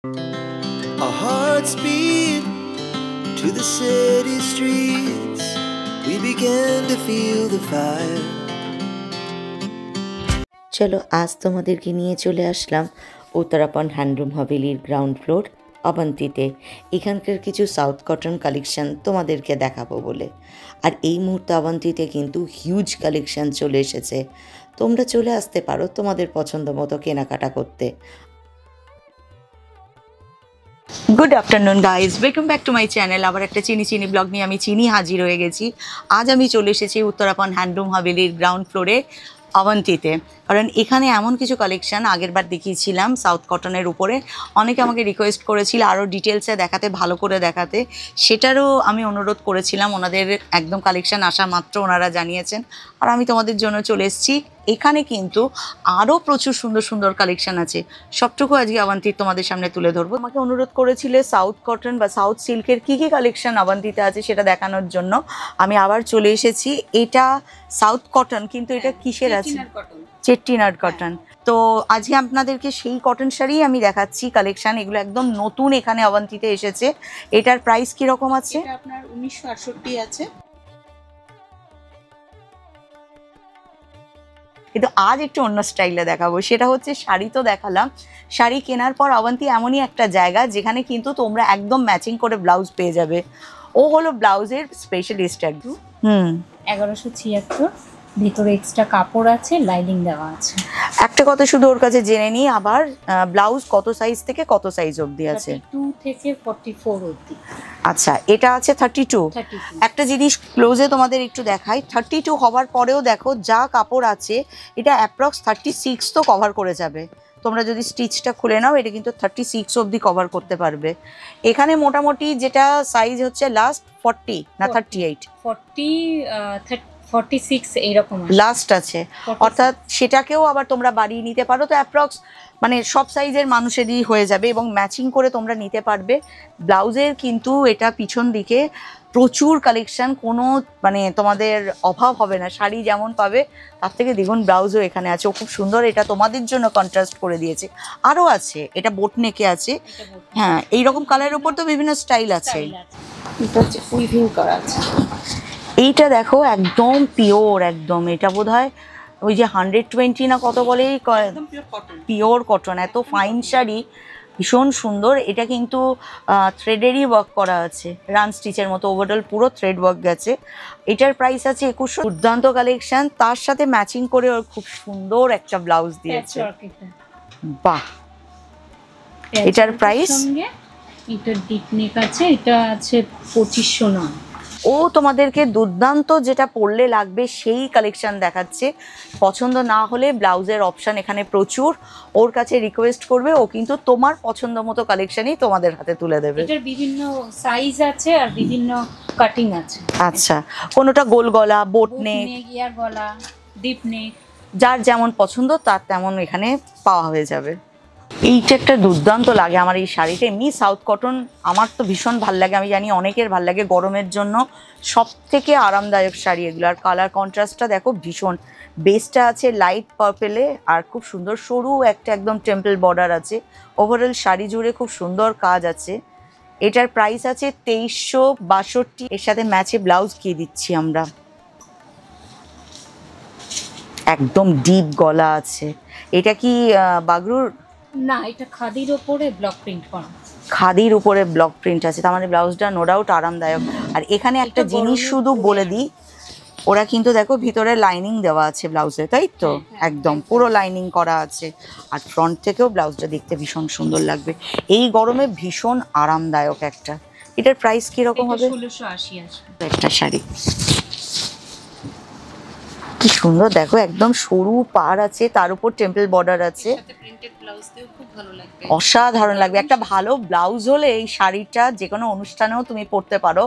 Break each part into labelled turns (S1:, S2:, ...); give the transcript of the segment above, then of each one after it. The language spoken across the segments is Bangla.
S1: Our hearts beat to the city streets. We began to feel the fire.
S2: চলো আজ তোমাদেরকে নিয়ে চলে আসলাম উত্তরাপন হ্যান্ডলুম হাভেলির গ্রাউন্ড ফ্লোর অবন্তিতে। এখানকার কিছু সাউথ কটন কালেকশন তোমাদেরকে দেখাবো বলে। আর এই মুহূর্তে অবন্তিতে কিন্তু হিউজ কালেকশন চলে এসেছে। তোমরা চলে আসতে পারো তোমাদের পছন্দ মতো কেনাকাটা করতে। Good afternoon guys, welcome back to my channel. আবার একটা চিনি ব্লগ নিয়ে আমি হাজির হয়ে গেছি। আজ আমি চলে এসেছি উত্তরাপন হ্যান্ডলুম হাভেলির গ্রাউন্ড ফ্লোরে অবন্তিতে, কারণ এখানে এমন কিছু কালেকশান আগেরবার দেখিয়েছিলাম সাউথ কটনের উপরে। অনেকে আমাকে রিকোয়েস্ট করেছিল আরও ডিটেলসে দেখাতে, ভালো করে দেখাতে, সেটারও আমি অনুরোধ করেছিলাম। ওনাদের একদম কালেকশান আসা মাত্র ওনারা জানিয়েছেন, আর আমি তোমাদের জন্য চলে এসেছি। এখানে কিন্তু আরও প্রচুর সুন্দর সুন্দর কালেকশান আছে, সবটুকু আজকে অবন্তির তোমাদের সামনে তুলে ধরবো। আমাকে অনুরোধ করেছিলে সাউথ কটন বা সাউথ সিল্কের কী কী কালেকশান অবন্তিতে আছে সেটা দেখানোর জন্য। আমি আবার চলে এসেছি। এটা সাউথ কটন, কিন্তু এটা কিসের আছে? চেট্টিনাড কটন। তো আজকে আপনাদেরকে সেই কটন শাড়ি আমি দেখাচ্ছি কালেকশন। এগুলো একদম নতুন এখানে অবন্তিতে এসেছে। এটার প্রাইস কি রকম আছে?
S3: এটা আপনার 1968 আছে।
S2: কিন্তু আজ একটু অন্য স্টাইলে দেখাবো। সেটা হচ্ছে, শাড়ি তো দেখালাম, শাড়ি কেনার পর অবন্তি এমনই একটা জায়গা যেখানে কিন্তু তোমরা একদম ম্যাচিং করে ব্লাউজ পেয়ে যাবে। ও হলো ব্লাউজের স্পেশালিস্ট একদম।
S3: 1176, ভিতরে এক্সট্রা কাপড় আছে, লাইনিং দেওয়া আছে।
S2: একটা কথা শুধু ওর কাছে জেনে নিই, আবার ব্লাউজ কত সাইজ থেকে কত সাইজ অবধি আছে?
S3: 32 থেকে 44 অবধি।
S2: আচ্ছা, এটা আছে 32। একটা জিনিস ক্লোজে তোমাদের একটু দেখাই। 32 হওয়ার পরেও দেখো যা কাপড় আছে, এটা অ্যাপ্রক্স 36 তো কভার করে যাবে। তোমরা যদি স্টিচটা খুলে নাও, এটা কিন্তু 36 অবধি কভার করতে পারবে। এখানে মোটামুটি যেটা সাইজ হচ্ছে লাস্ট 40 না 38,
S3: 46 এইরকম
S2: লাস্ট আছে। অর্থাৎ সেটাকেও আবার তোমরা বাড়িয়ে নিতে পারো। তো অ্যাপ্রক্স মানে সব সাইজের মানুষেরই হয়ে যাবে, এবং ম্যাচিং করে তোমরা নিতে পারবে। ব্লাউজের কিন্তু এটা পিছন দিকে প্রচুর কালেকশন, কোনো মানে তোমাদের অভাব হবে না। শাড়ি যেমন পাবে তার থেকে দ্বিগুণ ব্লাউজও এখানে আছে। ও খুব সুন্দর, এটা তোমাদের জন্য কন্ট্রাস্ট করে দিয়েছে। আরও আছে, এটা বোট নেকে আছে। হ্যাঁ, এইরকম কালারের উপর তো বিভিন্ন স্টাইল আছে।
S3: এটা হচ্ছে উইভিং করা আছে।
S2: এইটা দেখো একদম পিওর, একদম। এটা বোধহয় ওই যে 120 না কত বলে, পিওর কটন। এত ফাইন শাড়ি, ভীষণ সুন্দর। এটা কিন্তু থ্রেডেরই ওয়ার্ক করা আছে, রান স্টিচের মতো। ওভারঅল পুরো থ্রেড ওয়ার্ক গেছে। এটার প্রাইস আছে 2100। দুর্দান্ত কালেকশন, তার সাথে ম্যাচিং করে ওর খুব সুন্দর একটা ব্লাউজ দিয়েছে। বাহ! এটার প্রাইস?
S3: এটা ডিপ নেক আছে, এটা আছে 2509।
S2: ও তোমাদেরকে দুর্দান্ত যেটা পরলে লাগবে সেই কালেকশন দেখাচ্ছে। পছন্দ না হলে ব্লাউজের অপশান এখানে প্রচুর। ওর কাছে রিকোয়েস্ট করবে, ও কিন্তু তোমার পছন্দ মতো কালেকশনই তোমাদের হাতে তুলে দেবে।
S3: এটার বিভিন্ন সাইজ আছে আর বিভিন্ন কাটিং আছে।
S2: আচ্ছা, কোনোটা গোল গলা, বোট নেক,
S3: ইয়ার গলা, ডিপ নেক,
S2: যার যেমন পছন্দ তার তেমন এখানে পাওয়া হয়ে যাবে। এইটা একটা দুর্দান্ত লাগে আমার এই শাড়িটা। এমনি সাউথ কটন আমার তো ভীষণ ভাল লাগে, আমি জানি অনেকের ভাল লাগে। গরমের জন্য সব থেকে আরামদায়ক শাড়ি এগুলো। আর কালার কন্ট্রাস্টটা দেখো ভীষণ। বেসটা আছে লাইট পার্পেলে, আর খুব সুন্দর সরু একটা একদম টেম্পল বর্ডার আছে। ওভারঅল শাড়ি জুড়ে খুব সুন্দর কাজ আছে। এটার প্রাইস আছে 2362। এর সাথে ম্যাচে ব্লাউজ কি দিচ্ছি আমরা। একদম ডিপ গলা আছে। এটা কি বাগরুর?
S3: না, এটা খাদির উপরে ব্লক প্রিন্ট করা।
S2: খাদির উপরে ব্লক প্রিন্ট আছে, তার মানে ব্লাউজটা নো ডাউট আরামদায়ক। আর এখানে একটা জিনিস শুধু বলে দিই, ওরা কিন্তু দেখো ভিতরে লাইনিং দেওয়া আছে ব্লাউজে, তাই তো? একদম পুরো লাইনিং করা আছে। আর ফ্রন্ট থেকেও ব্লাউজটা দেখতে ভীষণ সুন্দর লাগবে। এই গরমে ভীষণ আরামদায়ক একটা। এটার প্রাইস কিরকম হবে?
S3: 1680 আছে
S2: একটা শাড়ি। কি সুন্দর দেখো, একদম সরু পাড় আছে, তার উপর টেম্পল বর্ডার আছে। অসাধারণ লাগবে। একটা ভালো ব্লাউজ হলে এই শাড়িটা যে কোনো অনুষ্ঠানেও তুমি পরতে পারো,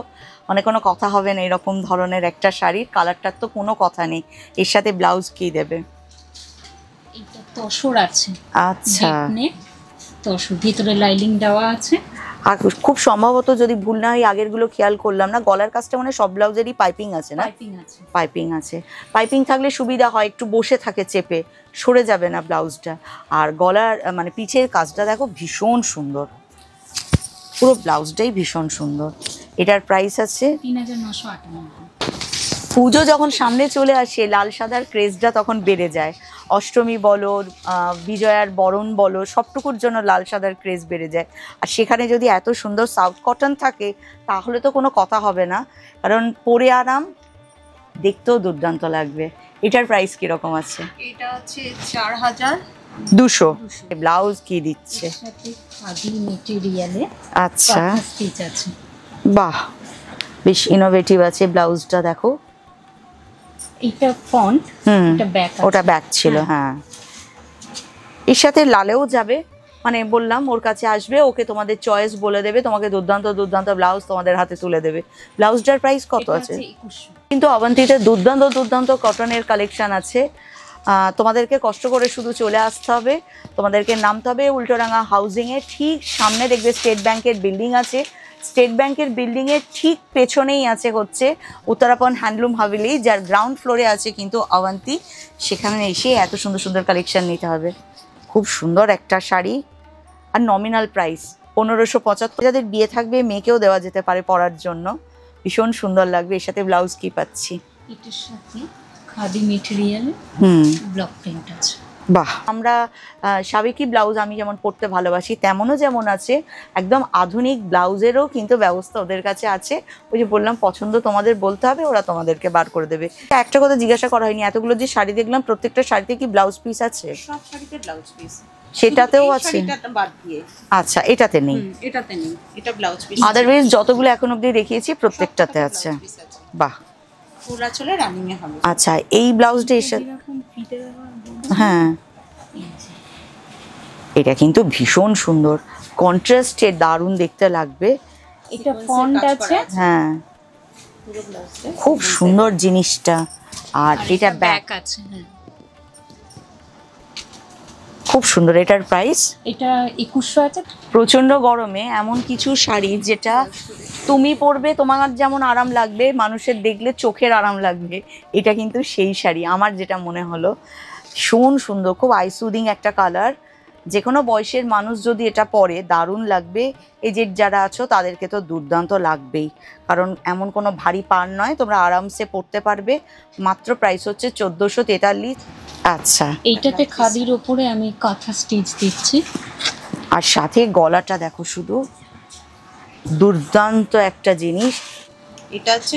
S2: মানে কোনো কথা হবে না। এরকম ধরনের একটা শাড়ির কালারটার তো কোনো কথা নেই। এর সাথে ব্লাউজ কি দেবে?
S3: এটা তসর আছে।
S2: আচ্ছা,
S3: তসর, ভিতরে লাইনিং দেওয়া আছে।
S2: আর খুব সম্ভবত যদি ভুল না হয়, আগেরগুলো খেয়াল করলাম না, গলার কাজটা মানে সব ব্লাউজেরই পাইপিং আছে না? পাইপিং আছে। পাইপিং থাকলে সুবিধা হয়, একটু বসে থাকে চেপে, সরে যাবে না ব্লাউজটা। আর গলার মানে পিছের কাজটা দেখো ভীষণ সুন্দর। পুরো ব্লাউজটাই ভীষণ সুন্দর। এটার প্রাইস আছে
S3: 3998।
S2: পুজো যখন সামনে চলে আসে লাল সাদার ক্রেজটা তখন বেড়ে যায়। অষ্টমী বলো, বিজয়ার বরণ বলো, সবটুকুর জন্য লাল সাদার ক্রেজ বেড়ে যায়। আর সেখানে যদি এত সুন্দর সাউথ কটন থাকে তাহলে তো কোনো কথা হবে না, কারণ পরে আরাম, দেখতেও দুর্দান্ত লাগবে। এটার প্রাইস কিরকম আছে?
S3: এটা আছে 4200।
S2: ব্লাউজ কি দিচ্ছে?
S3: এর সাথে খাদি মেটেরিয়ালে
S2: আচ্ছা,
S3: স্টিচ আছে।
S2: বাহ, বেশ ইনোভেটিভ আছে ব্লাউজটা। দেখো
S3: এটা ফন্ট, এটা ব্যাক,
S2: ওটা ব্যাক ছিল। হ্যাঁ, এর সাথে লালেও যাবে, মানে বললাম ওর কাছে আসবে, ওকে তোমাদের চয়েস বলে দেবে, তোমাকে দুর্দান্ত দুর্দান্ত ব্লাউজ তোমাদের হাতে তুলে দেবে। ব্লাউজটার প্রাইস কত আছে?
S3: 2100।
S2: কিন্তু অবন্তীতে দুর্দান্ত দুর্দান্ত কটনের কালেকশন আছে। তোমাদেরকে কষ্ট করে শুধু চলে আসতে হবে, তোমাদেরকে নামতে হবে উল্টোডাঙা হাউজিংয়ে ঠিক সামনে দেখবে স্টেট ব্যাংকের বিল্ডিং আছে। স্টেট ব্যাংকের বিল্ডিংয়ের ঠিক পেছনেই আছে হচ্ছে উত্তরাপন হ্যান্ডলুম হাভেলি, যার গ্রাউন্ড ফ্লোরে আছে কিন্তু অবন্তী। সেখানে এসে এত সুন্দর সুন্দর কালেকশন নিতে হবে। খুব সুন্দর একটা শাড়ি, আর নমিনাল প্রাইস 1575। যাদের বিয়ে থাকবে মেয়েকেও দেওয়া যেতে পারে পরার জন্য, ভীষণ সুন্দর লাগবে। এর সাথে ব্লাউজ কি পাচ্ছি?
S3: এটার সাথে খাদি মেটেরিয়াল ব্লক প্রিন্ট আছে।
S2: বাহ, আমরা সাবেকি ব্লাউজ আমি যেমন পরতে ভালোবাসি তেমনও যেমন আছে একদম আধুনিক ব্লাউজেরও কিন্তু ব্যবস্থা ওদের কাছে আছে। ওই যে বললাম পছন্দ তোমাদের বলতে হবে, ওরা তোমাদেরকে বার করে দেবে। একটা কথা জিজ্ঞাসা করা হয়নি, এতগুলো যে শাড়ি দেখলাম প্রত্যেকটা শাড়িতে কি ব্লাউজ পিস আছে?
S4: সব শাড়িতে ব্লাউজ পিস,
S2: সেটাতেও আছে?
S4: বাদ দিয়ে।
S2: আচ্ছা, এটাতে নেই?
S4: এটাতে নেই, এটা ব্লাউজ পিস।
S2: আদারওয়াইজ যতগুলো এখন অবধি দেখিয়েছি প্রত্যেকটাতে আছে। বাহ,
S4: পুরা চলে রানিং এ হবে।
S2: আচ্ছা, এই ব্লাউজটা এসে,
S3: এরকম ফিতে দেওয়া,
S2: হ্যাঁ, এটা কিন্তু ভীষণ সুন্দর কন্ট্রাস্টে, দারুণ দেখতে লাগবে।
S3: এটা ফন্ট আছে।
S2: হ্যাঁ,
S4: পুরো ব্লাউজটা
S2: খুব সুন্দর জিনিসটা। আর এটা ব্যাক
S3: আছে। হ্যাঁ,
S2: খুব সুন্দর। এটার প্রাইস?
S3: এটা 2100 আছে।
S2: প্রচন্ড গরমে এমন কিছু শাড়ি যেটা তুমি পরবে তোমার যেমন আরাম লাগবে, মানুষের দেখলে চোখের আরাম লাগবে, এটা কিন্তু সেই শাড়ি আমার যেটা মনে হলো। ভীষণ সুন্দর, খুব আইসুদিং একটা কালার। যে কোনো বয়সের মানুষ যদি এটা পরে দারুণ লাগবে। এজেড যারা আছো তাদেরকে তো দুর্দান্ত লাগবেই, কারণ এমন কোনো ভারী পার নয়, তোমরা আরামসে পরতে পারবে। মাত্র প্রাইস হচ্ছে 1443। আচ্ছা,
S3: এইটাতে খাদির ওপরে আমি কাঁথা স্টিচ দিচ্ছি।
S2: আর সাথে গলাটা দেখো শুধু, দুর্দান্ত একটা জিনিস।
S4: এটা হচ্ছে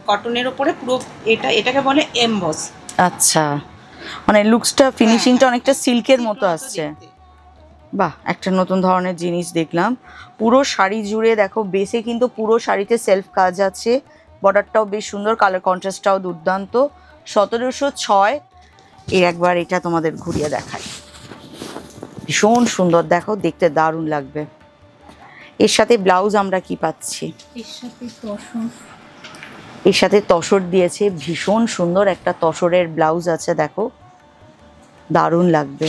S4: কটনের উপরে পুরো, এটাকে বলে এমবস।
S2: আচ্ছা, মানে লুকসটা, ফিনিশিংটা অনেকটা সিল্কের মতো আসছে। বাহ, একটা নতুন ধরনের জিনিস দেখলাম। পুরো শাড়ি জুড়ে দেখো বেসে কিন্তু পুরো শাড়িতে সেলফ কাজ আছে। বর্ডারটাও বেশ সুন্দর, কালার কন্ট্রাস্টটাও দুর্দান্ত। 1706। এর একবার এটা তোমাদের ঘুরিয়ে দেখাই, ভীষণ সুন্দর, দেখো দেখতে দারুণ লাগবে। এর সাথে ব্লাউজ আমরা কি পাচ্ছি?
S3: এর সাথে তসর,
S2: এর সাথে তসর দিয়েছে, ভীষণ সুন্দর একটা তসরের ব্লাউজ আছে, দেখো দারুণ লাগবে।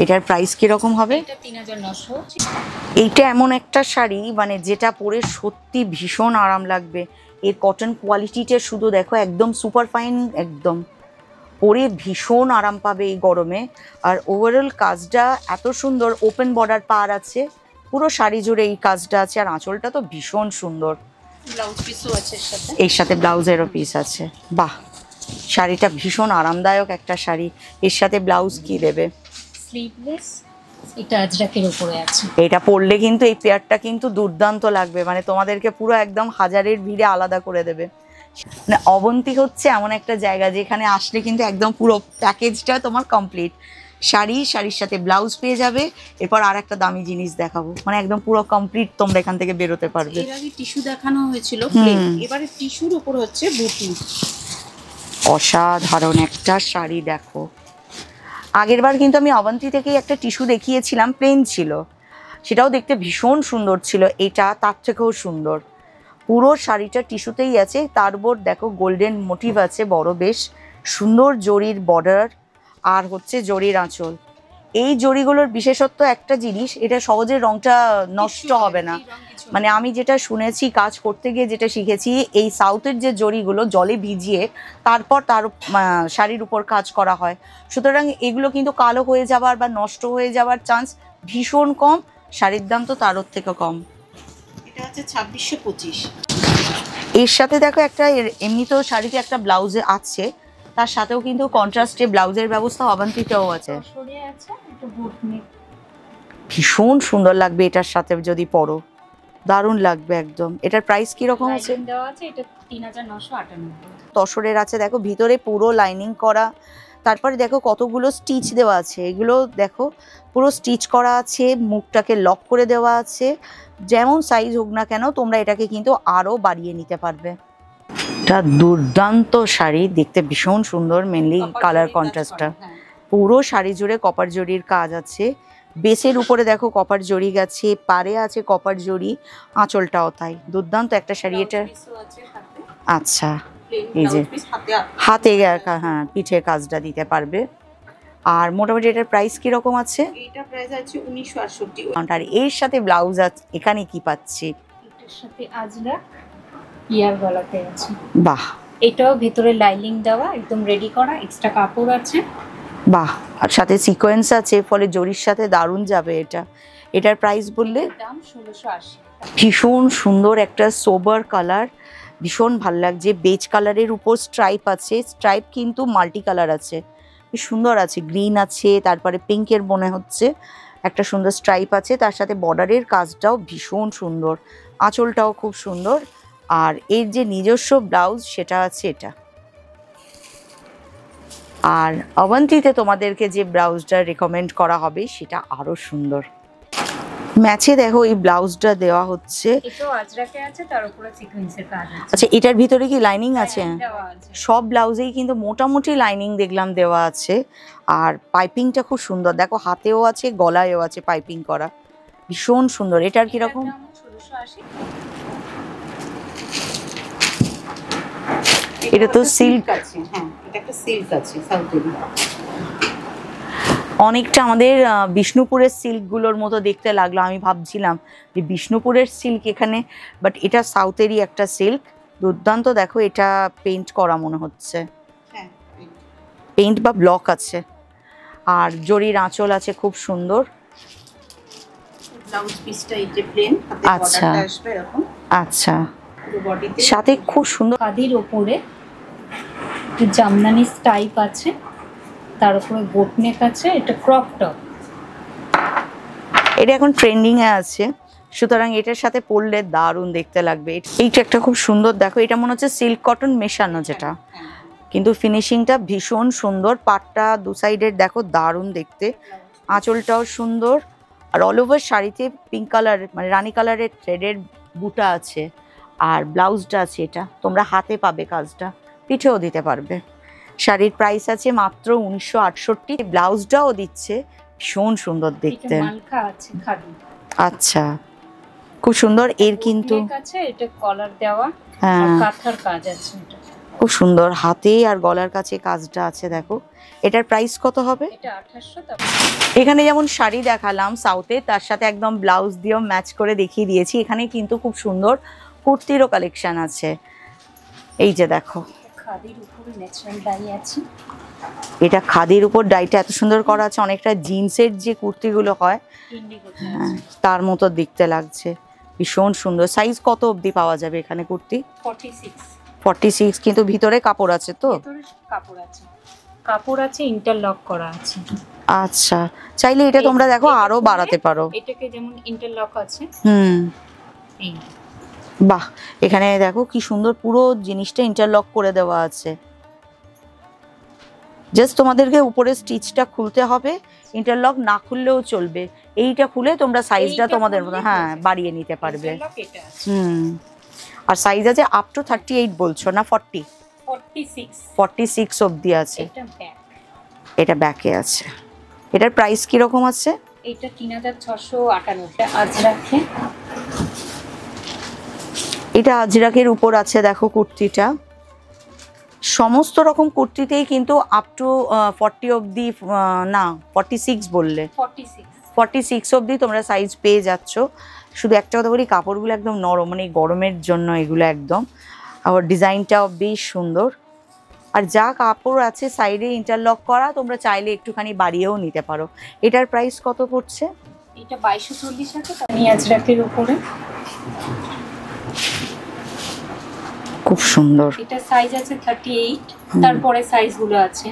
S2: এটার প্রাইস কিরকম হবে?
S3: এটা 3900।
S2: এইটা এমন একটা শাড়ি মানে যেটা পরে সত্যি ভীষণ আরাম লাগবে। এর কটন কোয়ালিটিটা শুধু দেখো, একদম সুপার ফাইন, একদম পরে ভীষণ আরাম পাবে এই গরমে। আর ওভারঅল কাজটা এত সুন্দর, ওপেন বর্ডার পার আছে পুরো শাড়ি জুড়ে, এই কাজটা আছে। আর আঁচলটা তো ভীষণ সুন্দর,
S4: ব্লাউজ পিসও আছে এর সাথে।
S2: এর সাথে ব্লাউজেরও পিস আছে। বাহ, শাড়িটা ভীষণ আরামদায়ক একটা শাড়ি। এর সাথে ব্লাউজ কি দেবে?
S3: স্লিভলেস, এটা আজরাকের উপরে আছে।
S2: এটা পরলে কিন্তু এই পেয়ারটা কিন্তু দুর্দান্ত লাগবে, মানে তোমাদেরকে পুরো একদম হাজারের ভিড়ে আলাদা করে দেবে। মানে অবন্তী হচ্ছে এমন একটা জায়গা যেখানে আসলে কিন্তু একদম পুরো প্যাকেজটা তোমার কমপ্লিট। শাড়ির সাথে ব্লাউজ পেয়ে যাবে, এরপর আর একটা দামি জিনিস দেখাবো, মানে একদম পুরো কমপ্লিট তোমরা এখান থেকে বেরোতে পারবে।
S4: এর আগে টিস্যু দেখানো হয়েছিল, এবারে টিস্যুর উপর হচ্ছে বুটি।
S2: অসাধারণ একটা শাড়ি দেখো। আগেরবার কিন্তু আমি অবন্তী থেকেই একটা টিস্যু দেখিয়েছিলাম, প্লেন ছিল, সেটাও দেখতে ভীষণ সুন্দর ছিল। এটা তার থেকেও সুন্দর, পুরো শাড়িটা টিস্যুতেই আছে, তার উপর দেখো গোল্ডেন মোটিভ আছে, বড় বেশ সুন্দর জরির বর্ডার, আর হচ্ছে জরির আঁচল। এই জরিগুলোর বিশেষত্ব একটা জিনিস, এটা সহজে রংটা নষ্ট হবে না। মানে আমি যেটা শুনেছি, কাজ করতে গিয়ে যেটা শিখেছি, এই সাউথের যে জরিগুলো জলে ভিজিয়ে তারপর তার শাড়ির উপর কাজ করা হয়, সুতরাং এগুলো কিন্তু কালো হয়ে যাওয়ার বা নষ্ট হয়ে যাওয়ার চান্স ভীষণ কম। শাড়ির দাম তো তারও থেকে কম।
S4: 2625।
S2: এর সাথে দেখো একটা এমনি তো শাড়িতে একটা ব্লাউজ আছে, তার সাথেও কিন্তু কন্ট্রাস্টে ব্লাউজের ব্যবস্থা অবান্তিতেও আছে।
S3: সরিয়ে আছে একটু বুট নেক,
S2: ভীষণ সুন্দর লাগবে এটার সাথে যদি পরো, দারুণ লাগবে একদম। এটার প্রাইস কি রকম আছে?
S3: লাইনিং দেওয়া আছে, এটা 3998।
S2: তসরের আছে দেখো, ভিতরে পুরো লাইনিং করা, তারপরে দেখো কতগুলো স্টিচ দেওয়া আছে, এগুলো দেখো পুরো স্টিচ করা আছে, মুখটাকে লক করে দেওয়া আছে। যেমন সাইজ হোক না কেন তোমরা এটাকে কিন্তু আরো বাড়িয়ে নিতে পারবে। এটা দুর্দান্ত শাড়ি, দেখতে ভীষণ সুন্দর, মেনলি কালার কন্ট্রাস্টটা। পুরো শাড়ি জুড়ে কপার জরির কাজ আছে, বেসের উপরে দেখো কপার জরি গেছে, পারে আছে কপার জরি, আঁচলটাও তাই। দুর্দান্ত একটা শাড়ি এটা। আচ্ছা, এই যে হাতে হ্যাঁ পিঠে কাজটা দিতে পারবে। আর মোটামুটি এটার প্রাইস কি রকম আছে?
S4: এটা প্রাইস আছে 1968।
S2: আর এর সাথে ব্লাউজ আছে, এখানে কি পাচ্ছি?
S3: এটার সাথে আজরা ইয়ার গলাতে আছে।
S2: বাহ,
S3: এটাও ভিতরে লাইনিং দেওয়া, একদম রেডি করা, এক্সট্রা কাপড় আছে।
S2: বাহ, আর সাথে সিকোয়েন্স আছে, ফলে জরির সাথে দারুণ যাবে এটা। এটার প্রাইস বললে?
S3: দাম 1680।
S2: ভীষণ সুন্দর একটা সোবার কালার, ভীষণ ভাল লাগছে। বেজ কালারের উপর স্ট্রাইপ আছে, স্ট্রাইপ কিন্তু মাল্টি কালার আছে, বেশ সুন্দর আছে। গ্রিন আছে, তারপরে পিঙ্কের মনে হচ্ছে একটা সুন্দর স্ট্রাইপ আছে, তার সাথে বর্ডারের কাজটাও ভীষণ সুন্দর, আঁচলটাও খুব সুন্দর। আর এর যে নিজস্ব ব্লাউজ সেটা আছে এটা। আর অবন্তিতে তোমাদেরকে যে ব্লাউজটা রেকমেন্ড করা হবে সেটা আরো সুন্দর। ম্যাচে দেখো এই ব্লাউজটা দেওয়া হচ্ছে,
S3: এটাও আজরাকে আছে, তার উপরে সিকোয়েন্সের কাজ আছে।
S2: আচ্ছা এটার ভিতরে কি লাইনিং আছে?
S3: দেওয়া আছে।
S2: সব ব্লাউজেই কিন্তু মোটামুটি লাইনিং দেখলাম দেওয়া আছে। আর পাইপিংটা খুব সুন্দর, দেখো হাতেও আছে, গলায়ও আছে পাইপিং করা, ভীষণ সুন্দর। এটার কিরকম?
S3: 1680।
S2: এটা তো সিল্ক
S4: আছে, হ্যাঁ এটা একটা সিল্ক আছে সাউথের।
S2: অনেকটা আমাদের বিষ্ণুপুরের সিল্কগুলোর মতো দেখতে লাগলো। আমি ভাবছিলাম যে বিষ্ণুপুরের সিল্ক এখানে, বাট এটা সাউথেরই একটা সিল্ক। দুর্দান্ত, দেখো এটা পেইন্ট করা মনে হচ্ছে,
S4: হ্যাঁ
S2: পেইন্ট বা ব্লক আছে। আর জরির আঁচল আছে খুব সুন্দর।
S4: ব্লাউজ পিসটা এই যে প্লেন, হাতে
S2: আচ্ছা।
S4: বর্ডারটা আসবে এরকম।
S2: আচ্ছা,
S4: পুরো বডিতে
S2: সাথে খুব সুন্দর
S3: খাদির ওপরে একটু জামদানি টাইপ আছে, তার উপরে বোট নেক আছে, এটা ক্রপ টপ।
S2: এটা এখন ট্রেন্ডিং এ আছে, সুতরাং এটার সাথে পরলে দারুণ দেখতে লাগবে। এইটা একটা খুব সুন্দর, দেখো এটা মনে হচ্ছে সিল্ক কটন মেশানো যেটা, কিন্তু ফিনিশিংটা ভীষণ সুন্দর। পাটটা দু সাইডের দেখো দারুণ দেখতে, আঁচলটাও সুন্দর। আর অল ওভার শাড়িতে পিঙ্ক কালার মানে রানী কালারের থ্রেডের বুটা আছে, আর ব্লাউজটা আছে এটা তোমরা হাতে পাবে, কাজটা পিঠেও দিতে পারবে। শাড়ির প্রাইস আছে মাত্র 1968। ব্লাউজটাও দিচ্ছে, ভীষণ সুন্দর দেখতে।
S3: এটা মালকা আছে খাদি।
S2: আচ্ছা, খুব সুন্দর। এর কিন্তু
S3: নেক আছে, এটা কলার দেওয়া, আর
S2: হ্যাঁ
S3: কাঁথার কাজ আছে। এটা
S2: খুব সুন্দর, হাতে আর গলার কাছে কাজটা আছে দেখো। এটার প্রাইস কত হবে?
S3: এটা 2800।
S2: এখানে যেমন শাড়ি দেখালাম সাউথে, তার সাথে একদম ব্লাউজ দিয়েও ম্যাচ করে দেখিয়ে দিয়েছি। এখানে কিন্তু খুব সুন্দর কুর্তিরও কালেকশন আছে, এই যে দেখো।
S3: খাদির উপরে ন্যাচারাল ডাই আছে।
S2: এটা খাদির উপর ডাইটা এত সুন্দর করা আছে, অনেকটা জিন্সের যে কুর্তিগুলো হয়
S3: ইন্ডিগোতে
S2: হ্যাঁ, তার মতো দেখতে লাগছে, ভীষণ সুন্দর। সাইজ কত অবধি পাওয়া যাবে এখানে কুর্তি?
S3: 46।
S2: 46, কিন্তু ভিতরে কাপড় আছে তো?
S3: ভিতরে কাপড় আছে, কাপড় আছে, ইন্টারলক করা আছে।
S2: আচ্ছা, চাইলে এটা তোমরা দেখো আরো বাড়াতে পারো।
S3: এটাকে যেমন ইন্টারলক আছে। এই
S2: বাহ, এখানে দেখো কি সুন্দর পুরো জিনিসটা ইন্টারলক করে দেওয়া আছে। জাস্ট তোমাদেরকে উপরে স্টিচটা খুলতে হবে, ইন্টারলক না খুললেও চলবে। এইটা খুলে তোমরা সাইজটা তোমাদের মতো হ্যাঁ বাড়িয়ে নিতে পারবে।
S3: ইন্টারলক এটা আছে।
S2: আর সাইজ আছে আপ টু 38 বলছো না 40?
S3: 46।
S2: 46 অবধি আছে।
S3: এটা ব্যাক,
S2: এটা ব্যাকে আছে। এটার প্রাইস কি রকম আছে?
S3: এটা 3698। আজ রাখে,
S2: এটা আজরাকের উপর আছে দেখো কুর্তিটা। সমস্ত রকম কুর্তিতেই কিন্তু আপ টু 40 অবধি, না 46 বললে, 46 অবধি তোমরা সাইজ পেয়ে যাচ্ছ। শুধু একটা কথা বলি, কাপড়গুলো একদম নরম, মানে গরমের জন্য এগুলো একদম। আর ডিজাইনটাও বেশ সুন্দর। আর যা কাপড় আছে সাইডে ইন্টারলক করা, তোমরা চাইলে একটুখানি বাড়িয়েও নিতে পারো। এটার প্রাইস কত পড়ছে?
S3: এটা 2240 আছে। আমি আজরাকের উপরে
S2: খুব সুন্দর।
S3: এটা সাইজ আছে 38, তারপরে সাইজগুলো আছে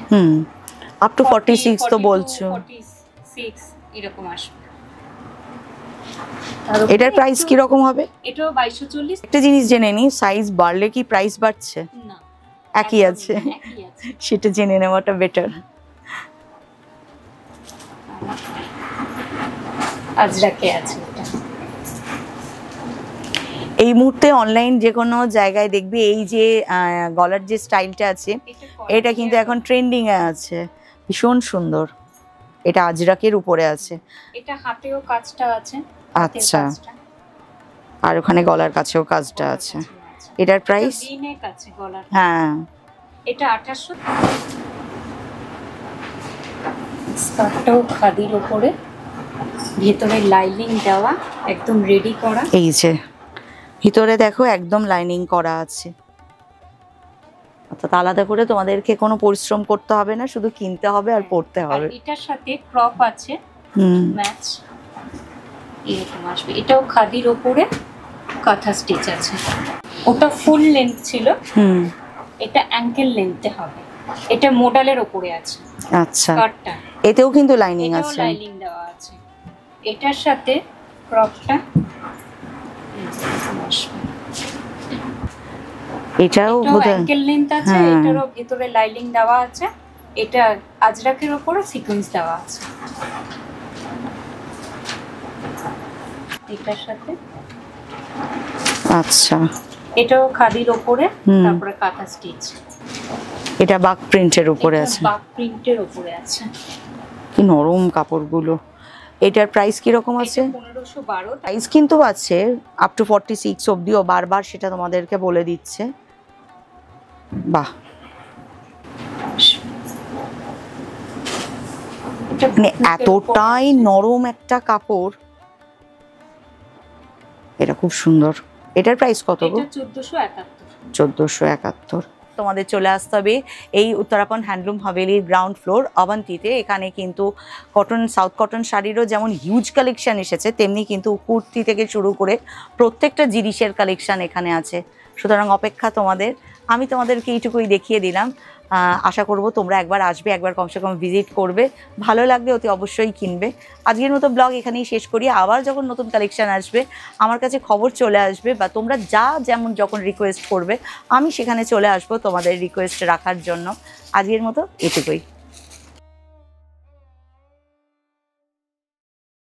S2: আপ টু 46 তো বলছো।
S3: 46 এরকম আসবে।
S2: এটার প্রাইস কি রকম হবে?
S3: এটাও 2240।
S2: একটা জিনিস জেনে নিই, সাইজ বাড়লে কি প্রাইস বাড়ছে?
S3: না,
S2: একই আছে,
S3: একই আছে।
S2: সেটা জেনে নেওয়াটা বেটার।
S3: আজরাকে আছে এটা।
S2: এই মুহূর্তে অনলাইন যে কোনো জায়গায় দেখবি এই যে গলার যে স্টাইলটা আছে এটা কিন্তু এখন ট্রেন্ডিং এ আছে, ভীষণ সুন্দর। এটা আজরাকের উপরে আছে।
S3: এটা হাতেও কাজটা আছে।
S2: আচ্ছা, আর ওখানে গলার কাছেও কাজটা আছে। এটার প্রাইস?
S3: ভিনেক আছে গলার।
S2: হ্যাঁ,
S3: এটা 2800। স্কার্টটাও খাদির উপরে, ভেতরে লাইনিং দেওয়া, একদম রেডি করা।
S2: এই যে ভিতরে দেখো একদম লাইনিং করা আছে, অর্থাৎ আলাদা করে তোমাদেরকে কোনো পরিশ্রম করতে হবে না, শুধু কিনতে হবে আর পরতে
S3: আর
S2: হবে।
S3: এটার সাথে ক্রপ আছে, ম্যাচ এরকম আসবে। এটাও খাদির উপরে কাঁথা স্টিচ আছে। ওটা ফুল লেন্থ ছিল, এটা অ্যাঙ্কেল লেন্থে হবে। এটা মডেলের উপরে আছে।
S2: আচ্ছা,
S3: স্কার্টটা
S2: এতেও কিন্তু লাইনিং
S3: এটাও
S2: আছে।
S3: লাইনিং দেওয়া আছে। এটার সাথে ক্রপটা
S2: এটাও
S3: অ্যাঙ্কেল লেন্থ আছে,
S2: হ্যাঁ।
S3: এটারও ভিতরে লাইনিং দেওয়া আছে। এটা আজরাকের উপরে সিকোয়েন্স দেওয়া আছে। এটার সাথে
S2: আচ্ছা,
S3: এটাও খাদির উপরে, তারপরে কাঁথা স্টিচ।
S2: এটা বাক প্রিন্টের উপরে আছে,
S3: বাক প্রিন্টের উপরে আছে।
S2: কি নরম কাপড়গুলো। এটার প্রাইস কি রকম আছে?
S3: 1512।
S2: প্রাইস কিন্তু আছে আপ টু 46 অবধিও, বারবার সেটা তোমাদেরকে বলে দিচ্ছে। বাহ, মানে এতটাই নরম একটা কাপড়, এটা খুব সুন্দর। এটার প্রাইস কত গো?
S3: এটা 1471।
S2: 1471। তোমাদের চলে আসতে হবে এই উত্তরাখণ্ড হ্যান্ডলুম হাভেলির গ্রাউন্ড ফ্লোর অবন্তিতে। এখানে কিন্তু কটন, সাউথ কটন শাড়িরও যেমন হিউজ কালেকশন এসেছে, তেমনি কিন্তু কুর্তি থেকে শুরু করে প্রত্যেকটা জিনিসের কালেকশন এখানে আছে। সুতরাং অপেক্ষা তোমাদের, আমি তোমাদেরকে এইটুকুই দেখিয়ে দিলাম। আশা করব তোমরা একবার আসবে, একবার কমসে কম ভিজিট করবে, ভালো লাগবে অতি অবশ্যই কিনবে। আজকের মতো ব্লগ এখানেই শেষ করি। আবার যখন নতুন কালেকশন আসবে আমার কাছে খবর চলে আসবে, বা তোমরা যেমন যখন রিকোয়েস্ট করবে আমি সেখানে চলে আসবো তোমাদের রিকোয়েস্ট রাখার জন্য। আজকের মতো এটুকুই।